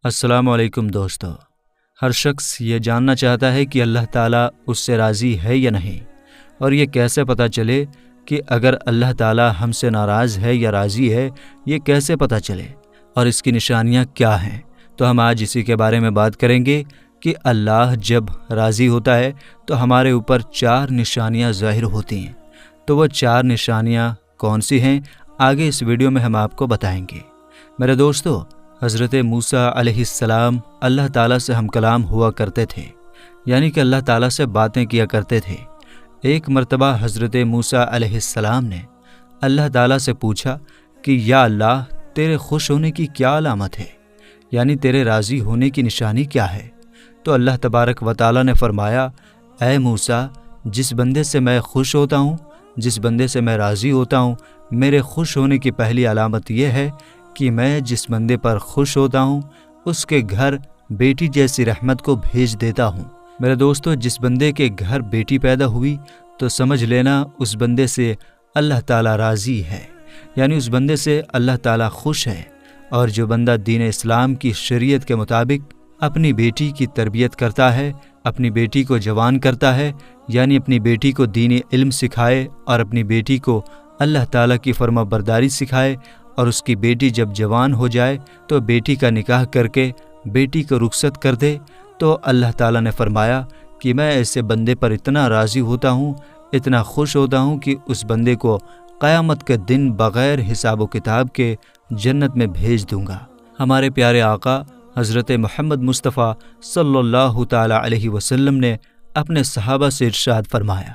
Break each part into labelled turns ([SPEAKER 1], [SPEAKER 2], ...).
[SPEAKER 1] السلام علیکم دوستو۔ ہر شخص یہ جاننا چاہتا ہے کہ اللہ تعالیٰ اس سے راضی ہے یا نہیں، اور یہ کیسے پتہ چلے کہ اگر اللہ تعالیٰ ہم سے ناراض ہے یا راضی ہے، یہ کیسے پتہ چلے اور اس کی نشانیاں کیا ہیں؟ تو ہم آج اسی کے بارے میں بات کریں گے کہ اللہ جب راضی ہوتا ہے تو ہمارے اوپر 4 نشانیاں ظاہر ہوتی ہیں۔ تو وہ 4 نشانیاں کون سی ہیں، آگے اس ویڈیو میں ہم آپ کو بتائیں گے۔ میرے دوستو، حضرت موسیٰ علیہ السلام اللہ تعالیٰ سے ہم کلام ہوا کرتے تھے، یعنی کہ اللہ تعالیٰ سے باتیں کیا کرتے تھے۔ ایک مرتبہ حضرت موسیٰ علیہ السلام نے اللہ تعالیٰ سے پوچھا کہ یا اللہ، تیرے خوش ہونے کی کیا علامت ہے، یعنی تیرے راضی ہونے کی نشانی کیا ہے؟ تو اللہ تبارک و تعالیٰ نے فرمایا، اے موسیٰ، جس بندے سے میں خوش ہوتا ہوں، جس بندے سے میں راضی ہوتا ہوں، میرے خوش ہونے کی پہلی علامت یہ ہے کہ میں جس بندے پر خوش ہوتا ہوں اس کے گھر بیٹی جیسی رحمت کو بھیج دیتا ہوں۔ میرے دوستو، جس بندے کے گھر بیٹی پیدا ہوئی تو سمجھ لینا اس بندے سے اللہ تعالیٰ راضی ہے، یعنی اس بندے سے اللہ تعالیٰ خوش ہے۔ اور جو بندہ دین اسلام کی شریعت کے مطابق اپنی بیٹی کی تربیت کرتا ہے، اپنی بیٹی کو جوان کرتا ہے، یعنی اپنی بیٹی کو دین علم سکھائے اور اپنی بیٹی کو اللہ تعالیٰ کی فرما برداری سکھائے، اور اس کی بیٹی جب جوان ہو جائے تو بیٹی کا نکاح کر کے بیٹی کو رخصت کر دے، تو اللہ تعالیٰ نے فرمایا کہ میں ایسے بندے پر اتنا راضی ہوتا ہوں، اتنا خوش ہوتا ہوں کہ اس بندے کو قیامت کے دن بغیر حساب و کتاب کے جنت میں بھیج دوں گا۔ ہمارے پیارے آقا حضرت محمد مصطفیٰ صلی اللہ تعالیٰ علیہ وسلم نے اپنے صحابہ سے ارشاد فرمایا،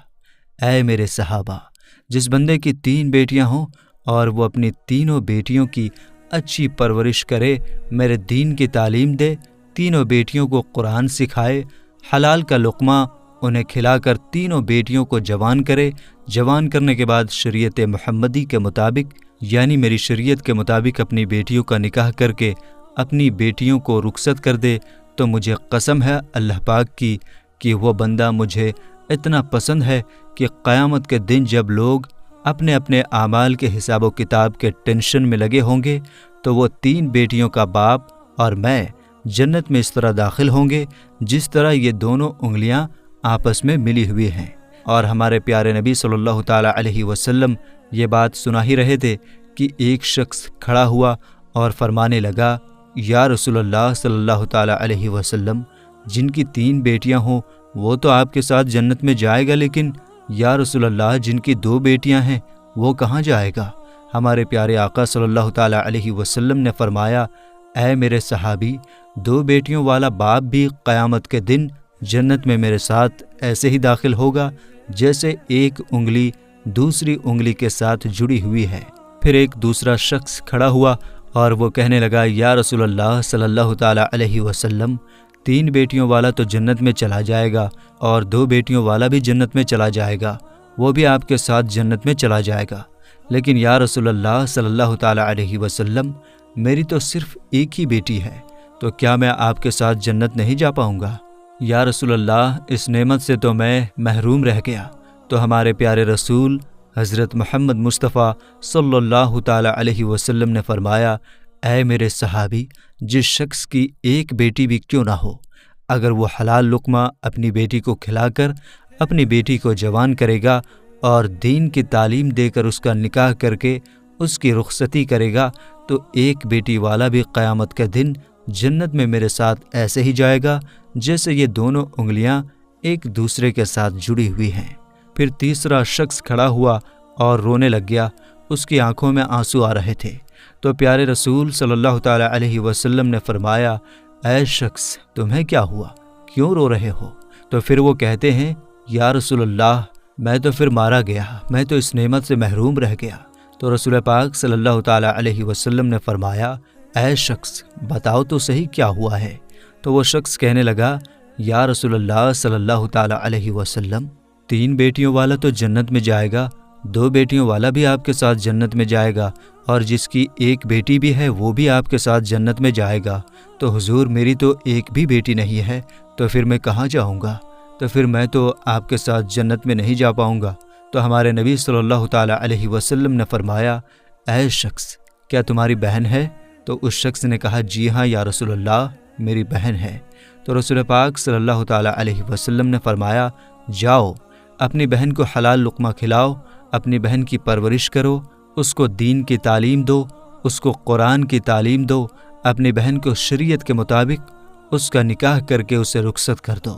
[SPEAKER 1] اے میرے صحابہ، جس بندے کی 3 بیٹیاں ہوں اور وہ اپنی تینوں بیٹیوں کی اچھی پرورش کرے، میرے دین کی تعلیم دے، تینوں بیٹیوں کو قرآن سکھائے، حلال کا لقمہ انہیں کھلا کر تینوں بیٹیوں کو جوان کرے، جوان کرنے کے بعد شریعت محمدی کے مطابق، یعنی میری شریعت کے مطابق اپنی بیٹیوں کا نکاح کر کے اپنی بیٹیوں کو رخصت کر دے، تو مجھے قسم ہے اللہ پاک کی کہ وہ بندہ مجھے اتنا پسند ہے کہ قیامت کے دن جب لوگ اپنے اپنے اعمال کے حساب و کتاب کے ٹینشن میں لگے ہوں گے تو وہ 3 بیٹیوں کا باپ اور میں جنت میں اس طرح داخل ہوں گے جس طرح یہ دونوں انگلیاں آپس میں ملی ہوئی ہیں۔ اور ہمارے پیارے نبی صلی اللہ تعالیٰ علیہ وسلم یہ بات سنا ہی رہے تھے کہ ایک شخص کھڑا ہوا اور فرمانے لگا، یا رسول اللہ صلی اللہ تعالیٰ علیہ وسلم، جن کی 3 بیٹیاں ہوں وہ تو آپ کے ساتھ جنت میں جائے گا، لیکن یا رسول اللہ، جن کی 2 بیٹیاں ہیں وہ کہاں جائے گا؟ ہمارے پیارے آقا صلی اللہ تعالیٰ علیہ وسلم نے فرمایا، اے میرے صحابی، 2 بیٹیوں والا باپ بھی قیامت کے دن جنت میں میرے ساتھ ایسے ہی داخل ہوگا جیسے ایک انگلی دوسری انگلی کے ساتھ جڑی ہوئی ہے۔ پھر ایک دوسرا شخص کھڑا ہوا اور وہ کہنے لگا، یا رسول اللہ صلی اللہ تعالیٰ علیہ وسلم، 3 بیٹیوں والا تو جنت میں چلا جائے گا اور 2 بیٹیوں والا بھی جنت میں چلا جائے گا، وہ بھی آپ کے ساتھ جنت میں چلا جائے گا، لیکن یا رسول اللہ صلی اللہ تعالیٰ علیہ وسلم، میری تو صرف ایک ہی بیٹی ہے، تو کیا میں آپ کے ساتھ جنت نہیں جا پاؤں گا؟ یا رسول اللہ، اس نعمت سے تو میں محروم رہ گیا۔ تو ہمارے پیارے رسول حضرت محمد مصطفیٰ صلی اللہ تعالیٰ علیہ وسلم نے فرمایا، اے میرے صحابی، جس شخص کی ایک بیٹی بھی کیوں نہ ہو، اگر وہ حلال لقمہ اپنی بیٹی کو کھلا کر اپنی بیٹی کو جوان کرے گا اور دین کی تعلیم دے کر اس کا نکاح کر کے اس کی رخصتی کرے گا، تو ایک بیٹی والا بھی قیامت کے دن جنت میں میرے ساتھ ایسے ہی جائے گا جیسے یہ دونوں انگلیاں ایک دوسرے کے ساتھ جڑی ہوئی ہیں۔ پھر تیسرا شخص کھڑا ہوا اور رونے لگ گیا، اس کی آنکھوں میں آنسو آ رہے تھے۔ تو پیارے رسول صلی اللہ تعالیٰ علیہ وسلم نے فرمایا، اے شخص، تمہیں کیا ہوا، کیوں رو رہے ہو؟ تو پھر وہ کہتے ہیں، یا رسول اللہ، میں تو پھر مارا گیا، میں تو اس نعمت سے محروم رہ گیا۔ تو رسول پاک صلی اللہ تعالیٰ علیہ وسلم نے فرمایا، اے شخص، بتاؤ تو صحیح کیا ہوا ہے؟ تو وہ شخص کہنے لگا، یا رسول اللہ صلی اللہ تعالیٰ علیہ وسلم، 3 بیٹیوں والا تو جنت میں جائے گا، 2 بیٹیوں والا بھی آپ کے ساتھ جنت میں جائے گا، اور جس کی ایک بیٹی بھی ہے وہ بھی آپ کے ساتھ جنت میں جائے گا۔ تو حضور، میری تو ایک بھی بیٹی نہیں ہے، تو پھر میں کہاں جاؤں گا؟ تو پھر میں تو آپ کے ساتھ جنت میں نہیں جا پاؤں گا۔ تو ہمارے نبی صلی اللہ تعالیٰ علیہ وسلم نے فرمایا، اے شخص، کیا تمہاری بہن ہے؟ تو اس شخص نے کہا جی ہاں یا رسول اللہ، میری بہن ہے۔ تو رسول پاک صلی اللہ تعالیٰ علیہ وسلم نے فرمایا جاؤ اپنی بہن کو حلال لقمہ کھلاؤ، اپنی بہن کی پرورش کرو، اس کو دین کی تعلیم دو، اس کو قرآن کی تعلیم دو، اپنی بہن کو شریعت کے مطابق اس کا نکاح کر کے اسے رخصت کر دو۔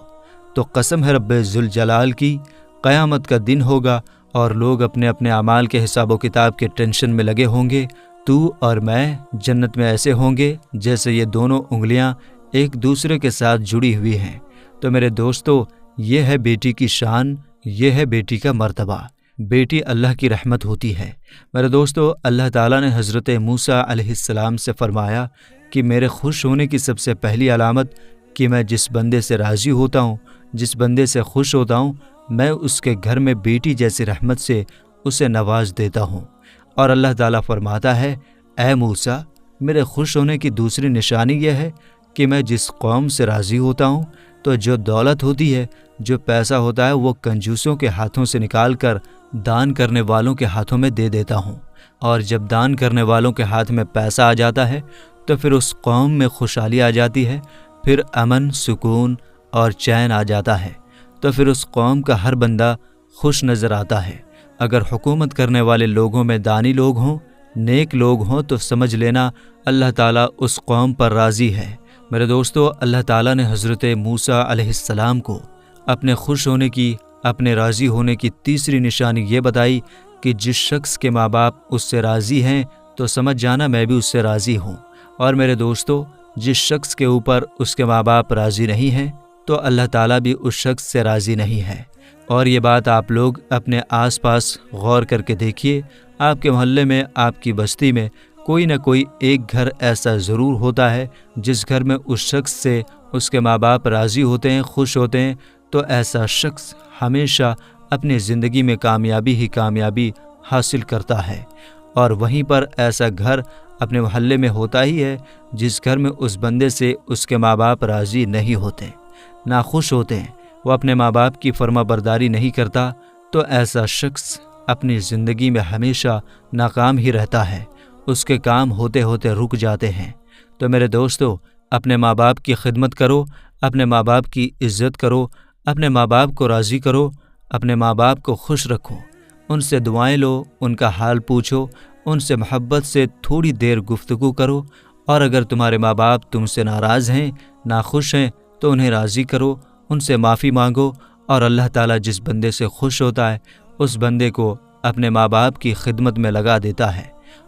[SPEAKER 1] تو قسم ہے رب ذوالجلال کی، قیامت کا دن ہوگا اور لوگ اپنے اپنے اعمال کے حساب و کتاب کے ٹینشن میں لگے ہوں گے۔ تو اور میں جنت میں ایسے ہوں گے جیسے یہ دونوں انگلیاں ایک دوسرے کے ساتھ جڑی ہوئی ہیں۔ تو میرے دوستو، یہ ہے بیٹی کی شان، یہ ہے بیٹی کا مرتبہ۔ بیٹی اللہ کی رحمت ہوتی ہے۔ میرے دوستو، اللہ تعالیٰ نے حضرت موسیٰ علیہ السلام سے فرمایا کہ میرے خوش ہونے کی سب سے پہلی علامت کہ میں جس بندے سے راضی ہوتا ہوں، جس بندے سے خوش ہوتا ہوں، میں اس کے گھر میں بیٹی جیسی رحمت سے اسے نواز دیتا ہوں۔ اور اللہ تعالیٰ فرماتا ہے اے موسیٰ، میرے خوش ہونے کی دوسری نشانی یہ ہے کہ میں جس قوم سے راضی ہوتا ہوں تو جو دولت ہوتی ہے، جو پیسہ ہوتا ہے، وہ کنجوسوں کے ہاتھوں سے نکال کر دان کرنے والوں کے ہاتھوں میں دے دیتا ہوں۔ اور جب دان کرنے والوں کے ہاتھ میں پیسہ آ جاتا ہے تو پھر اس قوم میں خوشحالی آ جاتی ہے، پھر امن، سکون اور چین آ جاتا ہے، تو پھر اس قوم کا ہر بندہ خوش نظر آتا ہے۔ اگر حکومت کرنے والے لوگوں میں دانی لوگ ہوں، نیک لوگ ہوں، تو سمجھ لینا اللہ تعالیٰ اس قوم پر راضی ہے۔ میرے دوستو، اللہ تعالیٰ نے حضرت موسیٰ علیہ السلام کو اپنے خوش ہونے کی، اپنے راضی ہونے کی تیسری نشانی یہ بتائی کہ جس شخص کے ماں باپ اس سے راضی ہیں تو سمجھ جانا میں بھی اس سے راضی ہوں۔ اور میرے دوستو، جس شخص کے اوپر اس کے ماں باپ راضی نہیں ہیں تو اللہ تعالیٰ بھی اس شخص سے راضی نہیں ہے۔ اور یہ بات آپ لوگ اپنے آس پاس غور کر کے دیکھیے، آپ کے محلے میں، آپ کی بستی میں کوئی نہ کوئی ایک گھر ایسا ضرور ہوتا ہے جس گھر میں اس شخص سے اس کے ماں باپ راضی ہوتے ہیں، خوش ہوتے ہیں، تو ایسا شخص ہمیشہ اپنی زندگی میں کامیابی ہی کامیابی حاصل کرتا ہے۔ اور وہیں پر ایسا گھر اپنے محلے میں ہوتا ہی ہے جس گھر میں اس بندے سے اس کے ماں باپ راضی نہیں ہوتے، ناخوش ہوتے ہیں، وہ اپنے ماں باپ کی فرما برداری نہیں کرتا، تو ایسا شخص اپنی زندگی میں ہمیشہ ناکام ہی رہتا ہے، اس کے کام ہوتے ہوتے رک جاتے ہیں۔ تو میرے دوستو، اپنے ماں باپ کی خدمت کرو، اپنے ماں باپ کی عزت کرو، اپنے ماں باپ کو راضی کرو، اپنے ماں باپ کو خوش رکھو، ان سے دعائیں لو، ان کا حال پوچھو، ان سے محبت سے تھوڑی دیر گفتگو کرو، اور اگر تمہارے ماں باپ تم سے ناراض ہیں، ناخوش ہیں، تو انہیں راضی کرو، ان سے معافی مانگو۔ اور اللہ تعالیٰ جس بندے سے خوش ہوتا ہے اس بندے کو اپنے ماں باپ کی خدمت میں لگا دیتا ہے۔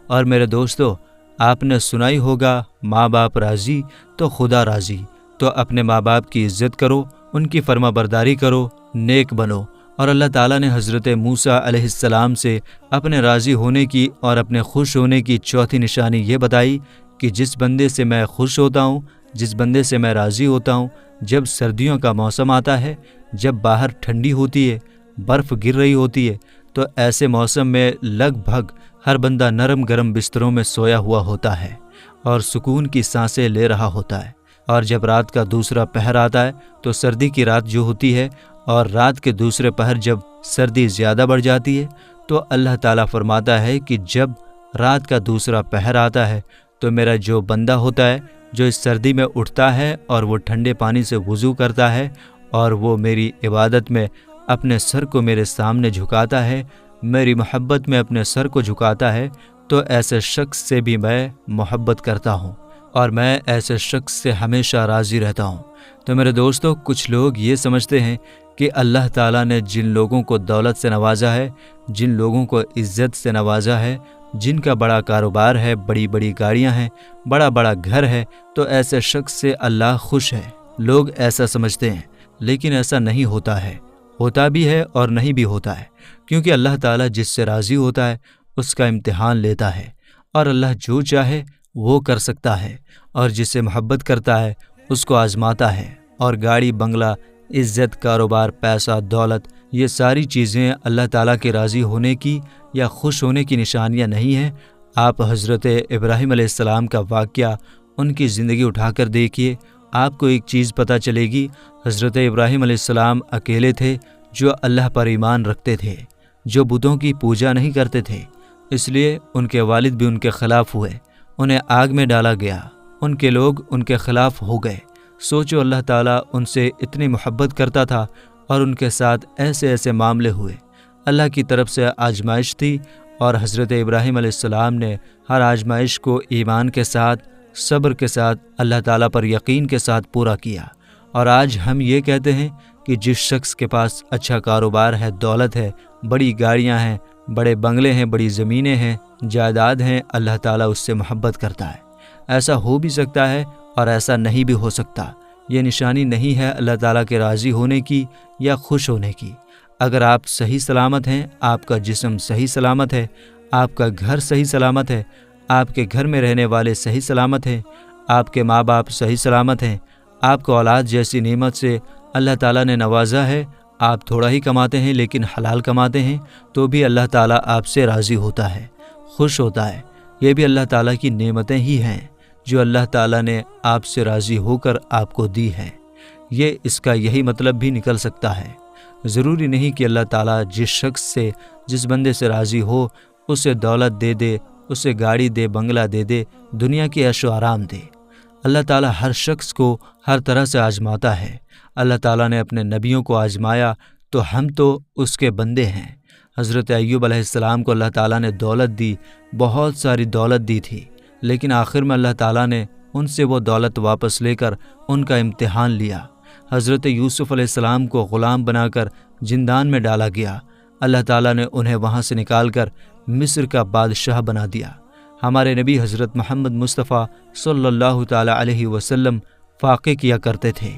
[SPEAKER 1] اور میرے دوستو، آپ نے سنا ہی ہوگا ماں باپ راضی تو خدا راضی۔ تو اپنے ماں باپ کی عزت کرو، ان کی فرما برداری کرو، نیک بنو۔ اور اللہ تعالیٰ نے حضرت موسیٰ علیہ السلام سے اپنے راضی ہونے کی اور اپنے خوش ہونے کی چوتھی نشانی یہ بتائی کہ جس بندے سے میں خوش ہوتا ہوں، جس بندے سے میں راضی ہوتا ہوں، جب سردیوں کا موسم آتا ہے، جب باہر ٹھنڈی ہوتی ہے، برف گر رہی ہوتی ہے، تو ایسے موسم میں لگ بھگ ہر بندہ نرم گرم بستروں میں سویا ہوا ہوتا ہے اور سکون کی سانسیں لے رہا ہوتا ہے۔ اور جب رات کا دوسرا پہر آتا ہے تو سردی کی رات جو ہوتی ہے، اور رات کے دوسرے پہر جب سردی زیادہ بڑھ جاتی ہے، تو اللہ تعالیٰ فرماتا ہے کہ جب رات کا دوسرا پہر آتا ہے تو میرا جو بندہ ہوتا ہے جو اس سردی میں اٹھتا ہے اور وہ ٹھنڈے پانی سے وضو کرتا ہے اور وہ میری عبادت میں اپنے سر کو میرے سامنے جھکاتا ہے، میری محبت میں اپنے سر کو جھکاتا ہے، تو ایسے شخص سے بھی میں محبت کرتا ہوں اور میں ایسے شخص سے ہمیشہ راضی رہتا ہوں۔ تو میرے دوستو، کچھ لوگ یہ سمجھتے ہیں کہ اللہ تعالیٰ نے جن لوگوں کو دولت سے نوازا ہے، جن لوگوں کو عزت سے نوازا ہے، جن کا بڑا کاروبار ہے، بڑی بڑی گاڑیاں ہیں، بڑا بڑا گھر ہے، تو ایسے شخص سے اللہ خوش ہے۔ لوگ ایسا سمجھتے ہیں، لیکن ایسا نہیں ہوتا ہے، ہوتا بھی ہے اور نہیں بھی ہوتا ہے، کیونکہ اللہ تعالیٰ جس سے راضی ہوتا ہے اس کا امتحان لیتا ہے، اور اللہ جو چاہے وہ کر سکتا ہے، اور جس سے محبت کرتا ہے اس کو آزماتا ہے۔ اور گاڑی، بنگلہ، عزت، کاروبار، پیسہ، دولت، یہ ساری چیزیں اللہ تعالیٰ کے راضی ہونے کی یا خوش ہونے کی نشانیاں نہیں ہیں۔ آپ حضرت ابراہیم علیہ السلام کا واقعہ، ان کی زندگی اٹھا کر دیکھیے، آپ کو ایک چیز پتہ چلے گی۔ حضرت ابراہیم علیہ السلام اکیلے تھے جو اللہ پر ایمان رکھتے تھے، جو بتوں کی پوجا نہیں کرتے تھے، اس لیے ان کے والد بھی ان کے خلاف ہوئے، انہیں آگ میں ڈالا گیا، ان کے لوگ ان کے خلاف ہو گئے۔ سوچو اللہ تعالیٰ ان سے اتنی محبت کرتا تھا اور ان کے ساتھ ایسے ایسے معاملے ہوئے۔ اللہ کی طرف سے آزمائش تھی اور حضرت ابراہیم علیہ السلام نے ہر آزمائش کو ایمان کے ساتھ، صبر کے ساتھ، اللہ تعالیٰ پر یقین کے ساتھ پورا کیا۔ اور آج ہم یہ کہتے ہیں کہ جس شخص کے پاس اچھا کاروبار ہے، دولت ہے، بڑی گاڑیاں ہیں، بڑے بنگلے ہیں، بڑی زمینیں ہیں، جائیداد ہیں، اللہ تعالیٰ اس سے محبت کرتا ہے۔ ایسا ہو بھی سکتا ہے اور ایسا نہیں بھی ہو سکتا۔ یہ نشانی نہیں ہے اللہ تعالیٰ کے راضی ہونے کی یا خوش ہونے کی۔ اگر آپ صحیح سلامت ہیں، آپ کا جسم صحیح سلامت ہے، آپ کا گھر صحیح سلامت ہے، آپ کے گھر میں رہنے والے صحیح سلامت ہیں، آپ کے ماں باپ صحیح سلامت ہیں، آپ کو اولاد جیسی نعمت سے اللہ تعالیٰ نے نوازا ہے، آپ تھوڑا ہی کماتے ہیں لیکن حلال کماتے ہیں، تو بھی اللہ تعالیٰ آپ سے راضی ہوتا ہے، خوش ہوتا ہے۔ یہ بھی اللہ تعالیٰ کی نعمتیں ہی ہیں جو اللہ تعالیٰ نے آپ سے راضی ہو کر آپ کو دی ہے۔ یہ اس کا یہی مطلب بھی نکل سکتا ہے۔ ضروری نہیں کہ اللہ تعالیٰ جس شخص سے، جس بندے سے راضی ہو، اسے دولت دے دے، اسے گاڑی دے، بنگلہ دے دے، دنیا کی عیش و آرام دے۔ اللہ تعالیٰ ہر شخص کو ہر طرح سے آزماتا ہے۔ اللہ تعالیٰ نے اپنے نبیوں کو آزمایا تو ہم تو اس کے بندے ہیں۔ حضرت ایوب علیہ السلام کو اللہ تعالیٰ نے دولت دی، بہت ساری دولت دی تھی، لیکن آخر میں اللہ تعالیٰ نے ان سے وہ دولت واپس لے کر ان کا امتحان لیا۔ حضرت یوسف علیہ السلام کو غلام بنا کر زندان میں ڈالا گیا، اللہ تعالیٰ نے انہیں وہاں سے نکال کر مصر کا بادشاہ بنا دیا۔ ہمارے نبی حضرت محمد مصطفیٰ صلی اللہ تعالیٰ علیہ وسلم فاقے کیا کرتے تھے،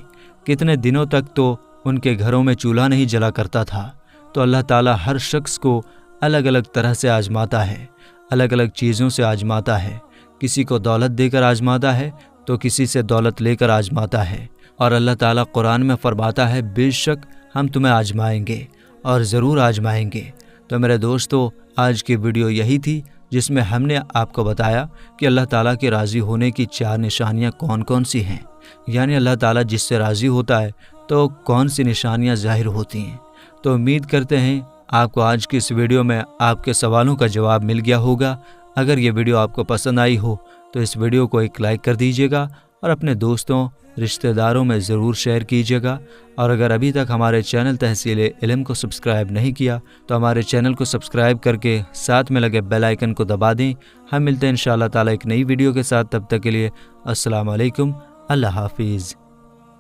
[SPEAKER 1] کتنے دنوں تک تو ان کے گھروں میں چولہا نہیں جلا کرتا تھا۔ تو اللہ تعالیٰ ہر شخص کو الگ الگ طرح سے آزماتا ہے، الگ الگ چیزوں سے آزماتا ہے۔ کسی کو دولت دے کر آزماتا ہے تو کسی سے دولت لے کر آزماتا ہے۔ اور اللہ تعالیٰ قرآن میں فرماتا ہے بے شک ہم تمہیں آزمائیں گے اور ضرور آزمائیں گے۔ تو میرے دوستو، آج کی ویڈیو یہی تھی جس میں ہم نے آپ کو بتایا کہ اللہ تعالیٰ کے راضی ہونے کی 4 نشانیاں کون کون سی ہیں، یعنی اللہ تعالیٰ جس سے راضی ہوتا ہے تو کون سی نشانیاں ظاہر ہوتی ہیں۔ تو امید کرتے ہیں آپ کو آج کی اس ویڈیو میں آپ کے سوالوں کا جواب مل گیا ہوگا۔ اگر یہ ویڈیو آپ کو پسند آئی ہو تو اس ویڈیو کو ایک لائک کر دیجیے گا اور اپنے دوستوں، رشتہ داروں میں ضرور شیئر کیجیے گا۔ اور اگر ابھی تک ہمارے چینل تحصیل علم کو سبسکرائب نہیں کیا تو ہمارے چینل کو سبسکرائب کر کے ساتھ میں لگے بیل آئیکن کو دبا دیں۔ ہم ملتے ہیں انشاءاللہ تعالیٰ ایک نئی ویڈیو کے ساتھ، تب تک کے لیے السلام علیکم، اللہ حافظ۔